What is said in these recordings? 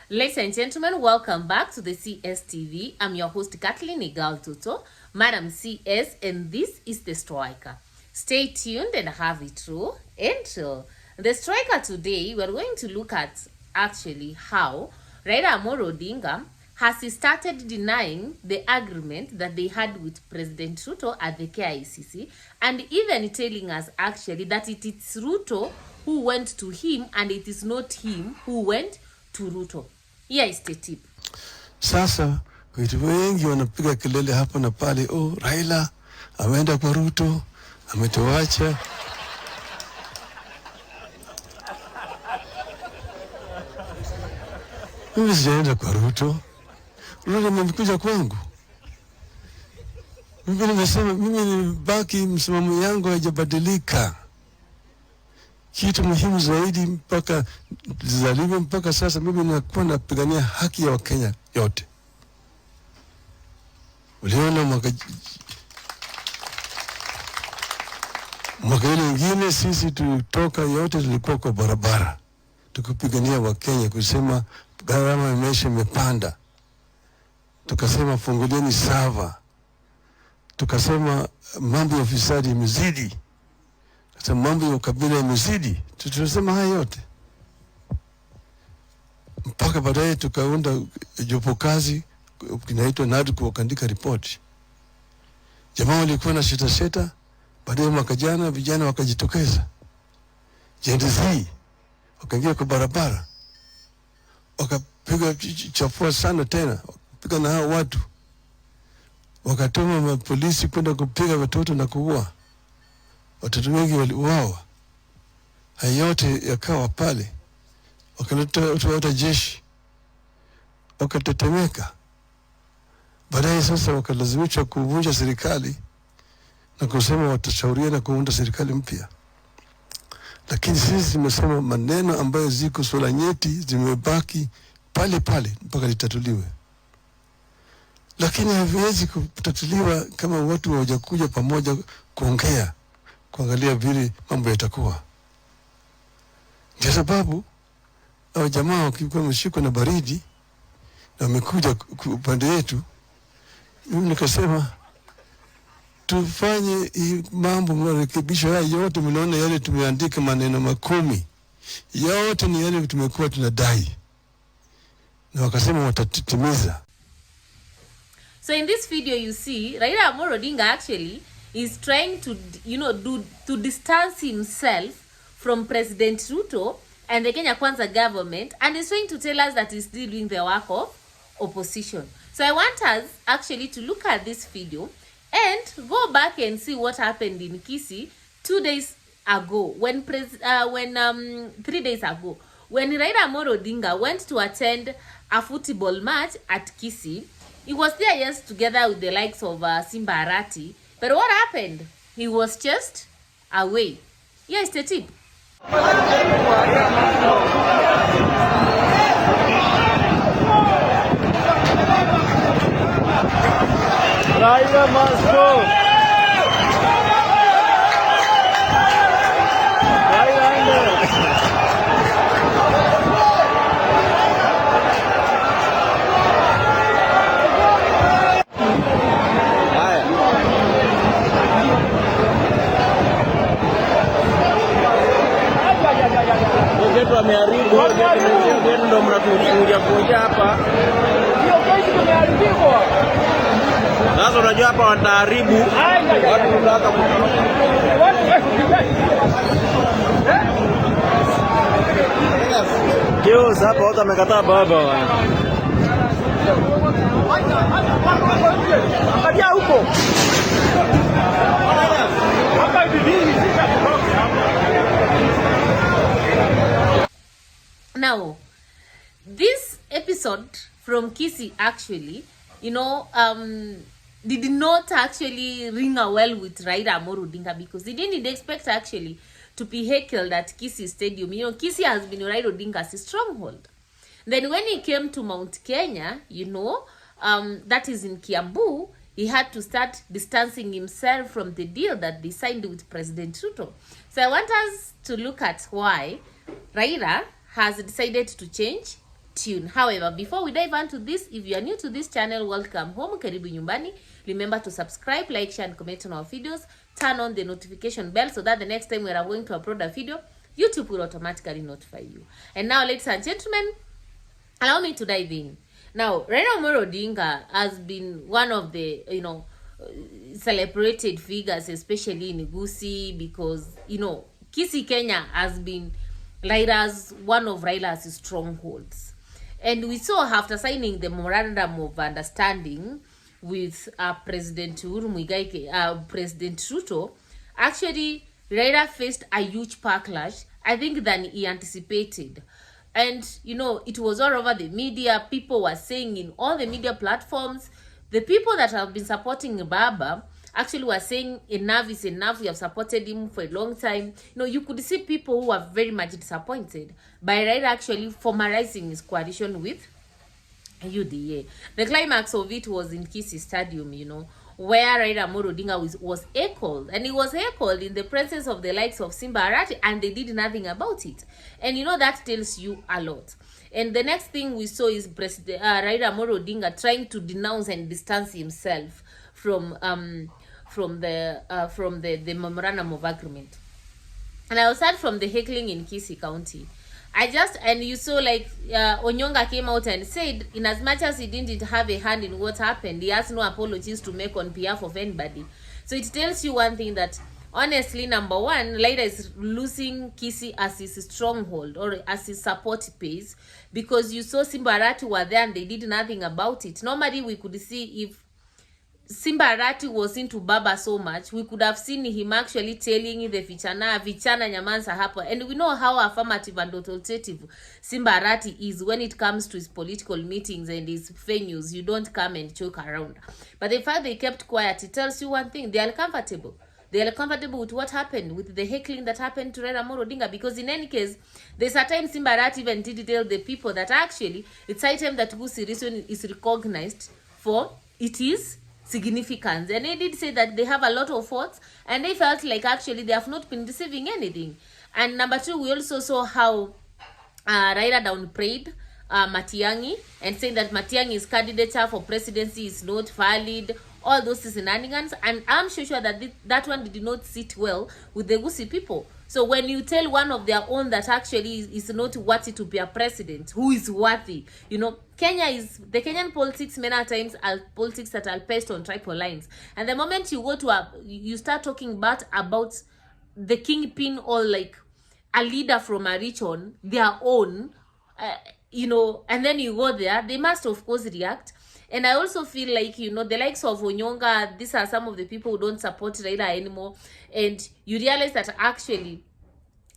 Ladies and gentlemen, welcome back to the CSTV. I'm your host, Kathleen Igal-Tuto, Madam CS, and this is The Striker. Stay tuned and have it true and chill. The Striker today, we're going to look at actually how Raila Odinga has started denying the agreement that they had with President Ruto at the KICC, and even telling us actually that it is Ruto who went to him and it is not him who went to Ruto. Here is the tip. Sasa watu wengi wanapiga kelele hapa na pale, Raila ameenda kwa Ruto, ametuacha. Mimi sijaenda kwa Ruto. Ruto amekuja kwangu. Mimi nimesema baki msimamo yangu haijabadilika. Kitu muhimu zaidi mpaka zalivyo mpaka sasa mimi nakuwa napigania haki ya Wakenya yote. Uliona mwaka ile ingine sisi tulitoka yote tulikuwa kwa barabara. Tukipigania Wakenya kusema gharama ya maisha imepanda. Tukasema fungulieni sava. Tukasema mambo ya ufisadi imezidi. Mambo ya ukabila imezidi. Tunasema haya yote. Mpaka baadaye tukaunda jopo kazi kinaitwa NADCO wakaandika ripoti. Jamaa walikuwa na sheta. Baadaye mwaka jana vijana wakajitokeza. Gen Z wakaingia kwa barabara. Wakapiga chafua sana tena. Wakapiga na hao watu. Wakatuma mapolisi kwenda kupiga watoto na kuua. Watoto wengi waliuawa. Haya yote yakawa pale. Wakaleta jeshi. Wakatetemeka. Baadaye sasa wakalazimishwa kuvunja serikali na kusema watashauriana kuunda serikali mpya. Lakini sisi tumesema maneno ambayo ziko swala nyeti zimebaki pale mpaka litatuliwe. Lakini haviwezi kutatuliwa kama watu hawajakuja pamoja kuongea, kuangalia vile mambo yatakuwa. Ndio sababu hao jamaa wakikuwa wameshikwa na baridi na wamekuja upande yetu, mimi nikasema tufanye mambo marekebisho haya yote. Mnaona yale tumeandika maneno 10 yote ni yale tumekuwa tunadai, na wakasema watatimiza. So in this video you see Raila Odinga actually is trying to to distance himself from President Ruto and the Kenya Kwanza government, and he's trying to tell us that he's still doing the work of opposition. So I want us actually to look at this video and go back and see what happened in Kisii 2 days ago when 3 days ago when Raila Odinga went to attend a football match at Kisii. He was there, yes, together with the likes of Simba Arati. But what happened? He was just away. Here's the tip. Raila must go. Ameharibu ndio mnatufungia hapa. Sasa unajua hapa wataharibu watu kutaka Kio hapa watu wamekataa baba. Angalia huko. Hapa bidii Now, this episode from Kisii actually, did not actually ring a well with Raila Odinga, because they didn't expect actually to be heckled at Kisii Stadium. Kisii has been Raila Odinga's stronghold. Then when he came to Mount Kenya, that is in Kiambu, he had to start distancing himself from the deal that they signed with President Ruto. So I want us to look at why Raila has decided to change tune. However, before we dive into this, if you are new to this channel, welcome home, karibu nyumbani. Remember to subscribe, like, share, and comment on our videos. Turn on the notification bell so that the next time we are going to upload a video, YouTube will automatically notify you. And now, ladies and gentlemen, allow me to dive in. Now, Raila Odinga has been one of the, celebrated figures, especially in Kisii, because, Kisii, Kenya has been one of Raila's strongholds. And we saw after signing the memorandum of understanding with President President Ruto, actually Raila faced a huge backlash, I think, than he anticipated. And, it was all over the media. People were saying in all the media platforms, the people that have been supporting Baba actually were saying enough is enough. We have supported him for a long time. You could see people who were very much disappointed by Raila actually formalizing his coalition with UDA. The climax of it was in Kisii Stadium, where Raila Odinga was heckled. And he was heckled in the presence of the likes of Simba Arati, and they did nothing about it. And that tells you a lot. And the next thing we saw is Raila Odinga trying to denounce and distance himself from the memorandum of agreement. And I was heard from the heckling in Kisii County. And you saw Onyonga came out and said, in as much as he didn't have a hand in what happened, he has no apologies to make on behalf of anybody. So it tells you one thing, that honestly, number one, Raila is losing Kisii as his stronghold or as his support base, because you saw Simba Arati were there and they did nothing about it. Normally, we could see if Simba Arati was into Baba so much, we could have seen him actually telling the vichana nyamanza hapo. And we know how affirmative and authoritative Simba Arati is when it comes to his political meetings and his venues. You don't come and choke around. But the fact they kept quiet, it tells you one thing: they are comfortable. They are comfortable with what happened, with the heckling that happened to Raila Odinga. Because in any case, there's a time Simba Arati even did tell the people that actually it's a time that Kisii region is recognized for its significance. And they did say that they have a lot of votes, and they felt like actually they have not been receiving anything. And number two, we also saw how Raila downplayed Matiang'i and saying that Matiang'i's candidature for presidency is not valid, all those shenanigans. And I'm sure that that one did not sit well with the Kisii people. So when you tell one of their own that actually is not worthy to be a president, who is worthy? The Kenyan politics many times are politics that are based on tribal lines. And the moment you go to you start talking about the kingpin or like a leader from a region, their own, and then you go there, they must of course react. And I also feel like, the likes of Onyonga, these are some of the people who don't support Raila anymore. And you realize that actually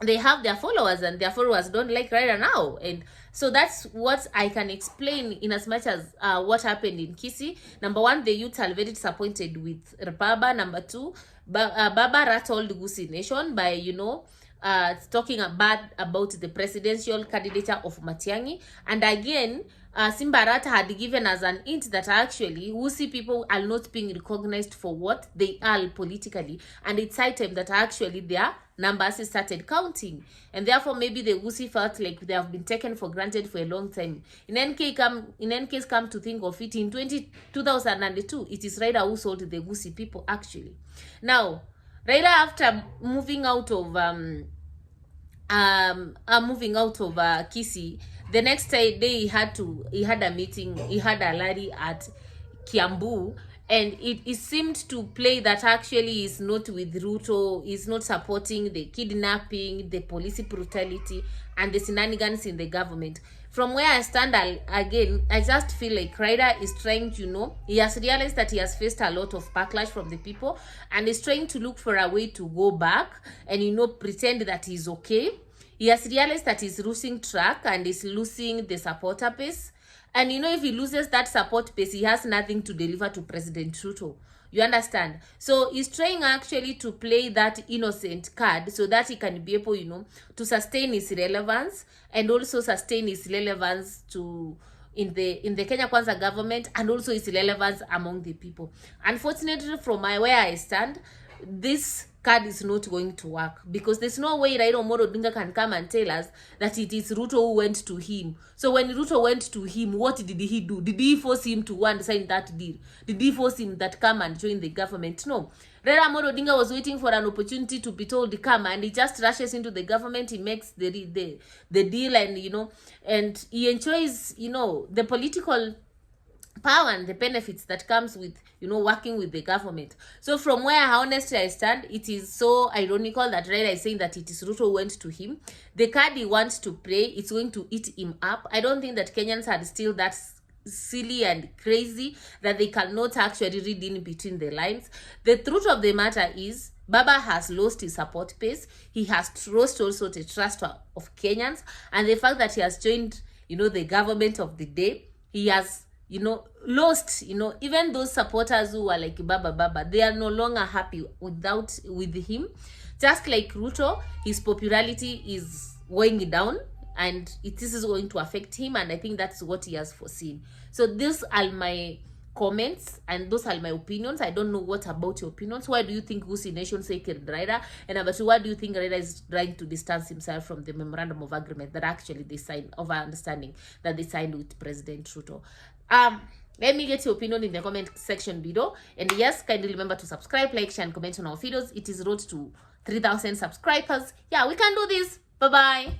they have their followers, and their followers don't like Raila now. And so that's what I can explain in as much as what happened in Kisii. Number one, the youth are very disappointed with Baba. Number two, Baba rattled Kisii nation by, talking about the presidential candidature of Matiang'i. And again, Simba Arati had given us an hint that actually Kisii people are not being recognized for what they are politically. And it's high time that actually their numbers started counting. And therefore, maybe the Kisii felt like they have been taken for granted for a long time. In any case, come to think of it, in 2002, it is Raila who sold the Kisii people actually. Now, Raila, after moving out of Kisii, the next day he had a meeting, he had a rally at Kiambu, and it seemed to play that actually is not with Ruto, is not supporting the kidnapping, the police brutality, and the shenanigans in the government. From where I stand, I just feel like Raila is trying to, he has realized that he has faced a lot of backlash from the people, and is trying to look for a way to go back and, pretend that he's okay. He has realized that he's losing track and is losing the supporter base. And, if he loses that support base, he has nothing to deliver to President Ruto. You understand? So he's trying actually to play that innocent card so that he can be able, to sustain his relevance, and also sustain his relevance in the Kenya Kwanza government, and also his relevance among the people. Unfortunately, from where I stand, this card is not going to work, because there's no way Raila Amolo Odinga can come and tell us that it is Ruto who went to him. So when Ruto went to him, what did he do? Did he force him to go and sign that deal? Did he force him that come and join the government? No. Raila Amolo Odinga was waiting for an opportunity to be told to come, and he just rushes into the government. He makes the deal, and and he enjoys the political power and the benefits that comes with working with the government. So from where honestly I stand, it is so ironical that Raila is saying that it is Ruto who went to him. The card he wants to play, it's going to eat him up. I don't think that Kenyans are still that silly and crazy that they cannot actually read in between the lines. The truth of the matter is, Baba has lost his support base. He has lost also the trust of Kenyans, and the fact that he has joined the government of the day, he has lost, even those supporters who are like Baba, they are no longer happy with him. Just like Ruto, his popularity is going down, and this is going to affect him, and I think that's what he has foreseen. So these are my comments, and those are my opinions. I don't know what about your opinions. Why do you think Gusii Nation say killed Raila? And number two, why do you think Raila is trying to distance himself from the memorandum of agreement that actually they signed, of understanding that they signed with President Ruto? Let me get your opinion in the comment section below. And yes, kindly remember to subscribe, like, share, and comment on our videos. It is road to 3,000 subscribers. Yeah, we can do this. Bye-bye.